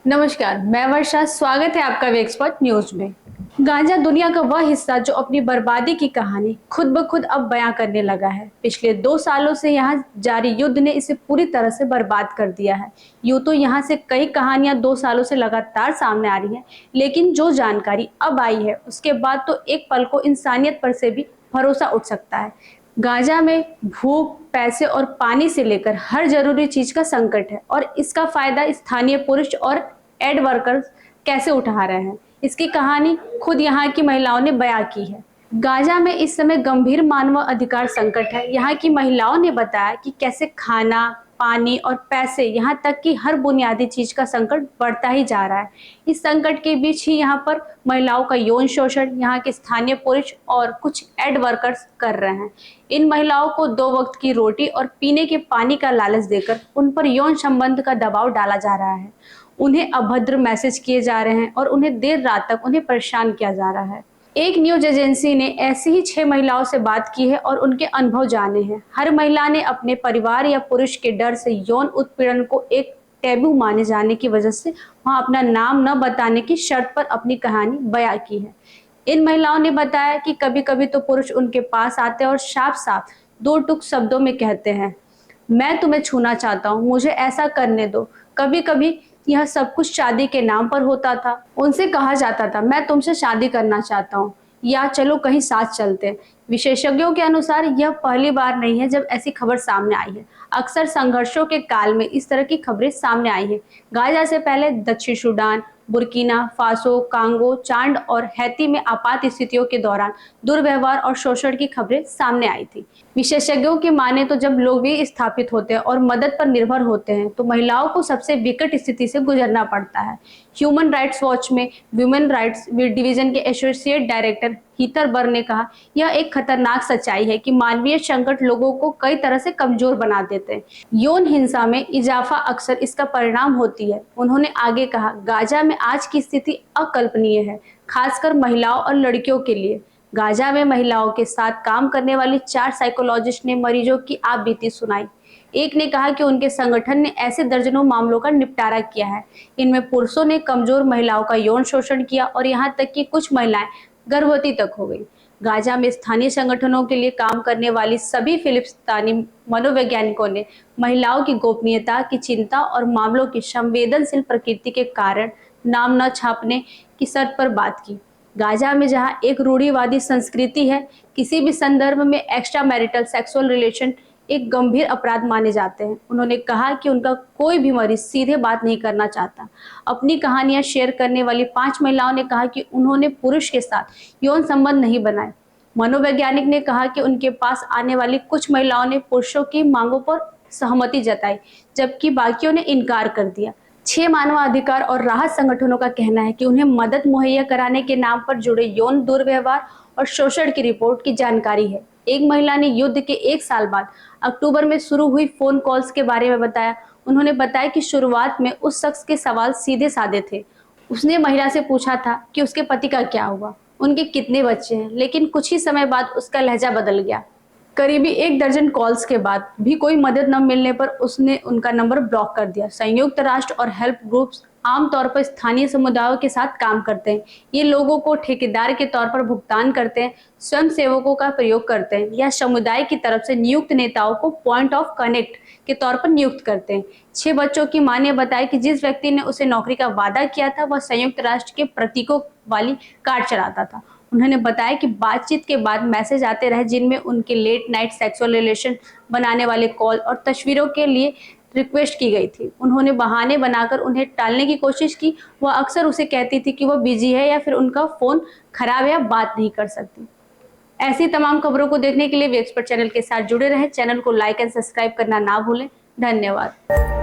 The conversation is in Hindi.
नमस्कार, मैं वर्षा। स्वागत है आपका वे एक्सपर्ट न्यूज में। गांजा दुनिया का वह हिस्सा जो अपनी बर्बादी की कहानी खुद ब खुद अब बयां करने लगा है। पिछले 2 सालों से यहाँ जारी युद्ध ने इसे पूरी तरह से बर्बाद कर दिया है। यूं तो यहाँ से कई कहानियां 2 सालों से लगातार सामने आ रही हैं, लेकिन जो जानकारी अब आई है उसके बाद तो एक पल को इंसानियत पर से भी भरोसा उठ सकता है। गाजा में भूख, पैसे और पानी से लेकर हर जरूरी चीज का संकट है और इसका फायदा स्थानीय पुरुष और एड वर्कर्स कैसे उठा रहे हैं, इसकी कहानी खुद यहाँ की महिलाओं ने बयां की है। गाजा में इस समय गंभीर मानव अधिकार संकट है। यहाँ की महिलाओं ने बताया कि कैसे खाना, पानी और पैसे, यहाँ तक कि हर बुनियादी चीज का संकट बढ़ता ही जा रहा है। इस संकट के बीच ही यहाँ पर महिलाओं का यौन शोषण यहाँ के स्थानीय पुरुष और कुछ एड वर्कर्स कर रहे हैं। इन महिलाओं को 2 वक्त की रोटी और पीने के पानी का लालच देकर उन पर यौन संबंध का दबाव डाला जा रहा है। उन्हें अभद्र मैसेज किए जा रहे हैं और उन्हें देर रात तक उन्हें परेशान किया जा रहा है। एक न्यूज एजेंसी ने ऐसी ही 6 महिलाओं से बात की है और उनके अनुभव जाने हैं। हर महिला ने अपने परिवार या पुरुष के डर से यौन उत्पीड़न को एक टैबू माने जाने की वजह से वहां अपना नाम न बताने की शर्त पर अपनी कहानी बयां की है। इन महिलाओं ने बताया कि कभी कभी तो पुरुष उनके पास आते हैं और साफ साफ 2 टूक शब्दों में कहते हैं, मैं तुम्हें छूना चाहता हूँ, मुझे ऐसा करने दो। कभी कभी यह सब कुछ शादी के नाम पर होता था। उनसे कहा जाता था, मैं तुमसे शादी करना चाहता हूँ या चलो कहीं साथ चलते हैं। विशेषज्ञों के अनुसार यह पहली बार नहीं है जब ऐसी खबर सामने आई है। अक्सर संघर्षों के काल में इस तरह की खबरें सामने आई है। गाजा से पहले दक्षिण सूडान, बुर्किना फासो, कांगो, चाड और हैती में आपात स्थितियों के दौरान दुर्व्यवहार और शोषण की खबरें सामने आई थी। विशेषज्ञों की माने तो जब लोग भी स्थापित होते हैं और मदद पर निर्भर होते हैं तो महिलाओं को सबसे विकट स्थिति से गुजरना पड़ता है। ह्यूमन राइट्स वॉच में वुमेन राइट्स डिवीजन के एसोसिएट डायरेक्टर हीथर बर ने कहा, यह एक खतरनाक सच्चाई है कि मानवीय संकट लोगों को कई तरह से कमजोर बना देते हैं। यौन हिंसा में इजाफा अक्सर इसका परिणाम होती है। उन्होंने आगे कहा, गाजा में आज की स्थिति अकल्पनीय है, खासकर महिलाओं और लड़कियों के लिए। गाजा में महिलाओं के साथ काम करने वाली 4 साइकोलॉजिस्ट ने मरीजों की आप बीती सुनाई। एक ने कहा कि उनके संगठन ने ऐसे दर्जनों मामलों का निपटारा किया है। इनमें पुरुषों ने कमजोर महिलाओं का यौन शोषण किया और यहाँ तक कि कुछ महिलाएं गर्भवती तक हो गई। गाजा में स्थानीय संगठनों के लिए काम करने वाली सभी फिलिस्तीनी मनोवैज्ञानिकों ने महिलाओं की गोपनीयता की चिंता और मामलों की संवेदनशील प्रकृति के कारण नाम न छापने की शर्त पर बात की। गाजा में जहां एक रूढ़िवादी संस्कृति है, किसी भी संदर्भ में एक्स्ट्रा मैरिटल सेक्सुअल रिलेशन एक गंभीर अपराध माने जाते हैं। उन्होंने कहा कि उनका कोई भी मरीज सीधे बात नहीं करना चाहता। अपनी कहानियां शेयर करने वाली 5 महिलाओं ने कहा कि उन्होंने पुरुष के साथ यौन संबंध नहीं बनाए। मनोवैज्ञानिक ने कहा कि उनके पास आने वाली कुछ महिलाओं ने पुरुषों की मांगों पर सहमति जताई, जबकि बाकियों ने इनकार कर दिया। 6 मानवाधिकार और राहत संगठनों का कहना है कि उन्हें मदद मुहैया कराने के नाम पर जुड़े यौन दुर्व्यवहार और शोषण की रिपोर्ट की जानकारी है। एक महिला ने युद्ध के 1 साल बाद अक्टूबर में शुरू हुई फोन कॉल्स के बारे में बताया। उन्होंने बताया कि शुरुआत में उस शख्स के सवाल सीधे साधे थे। उसने महिला से पूछा था कि उसके पति का क्या हुआ, उनके कितने बच्चे हैं, लेकिन कुछ ही समय बाद उसका लहजा बदल गया। करीबी 1 दर्जन कॉल्स के बाद भी कोई मदद न मिलने पर उसने उनका नंबर ब्लॉक कर दिया। संयुक्त राष्ट्र और हेल्प ग्रुप्स आमतौर पर स्थानीय समुदायों के साथ काम करते हैं। ये लोगों को ठेकेदार के तौर पर भुगतान करते हैं, स्वयं सेवकों का प्रयोग करते हैं या समुदाय की तरफ से नियुक्त नेताओं को पॉइंट ऑफ कनेक्ट के तौर पर नियुक्त करते हैं। 6 बच्चों की मां ने बताया कि जिस व्यक्ति ने उसे नौकरी का वादा किया था वह संयुक्त राष्ट्र के प्रतीकों वाली कार चलाता था। उन्होंने बताया कि बातचीत के बाद मैसेज आते रहे जिनमें उनके लेट नाइट सेक्सुअल रिलेशन बनाने वाले कॉल और तस्वीरों के लिए रिक्वेस्ट की गई थी। उन्होंने बहाने बनाकर उन्हें टालने की कोशिश की। वह अक्सर उसे कहती थी कि वह बिजी है या फिर उनका फोन खराब है या बात नहीं कर सकती। ऐसी तमाम खबरों को देखने के लिए वे एक्सपर्ट चैनल के साथ जुड़े रहें। चैनल को लाइक एंड सब्सक्राइब करना ना भूलें। धन्यवाद।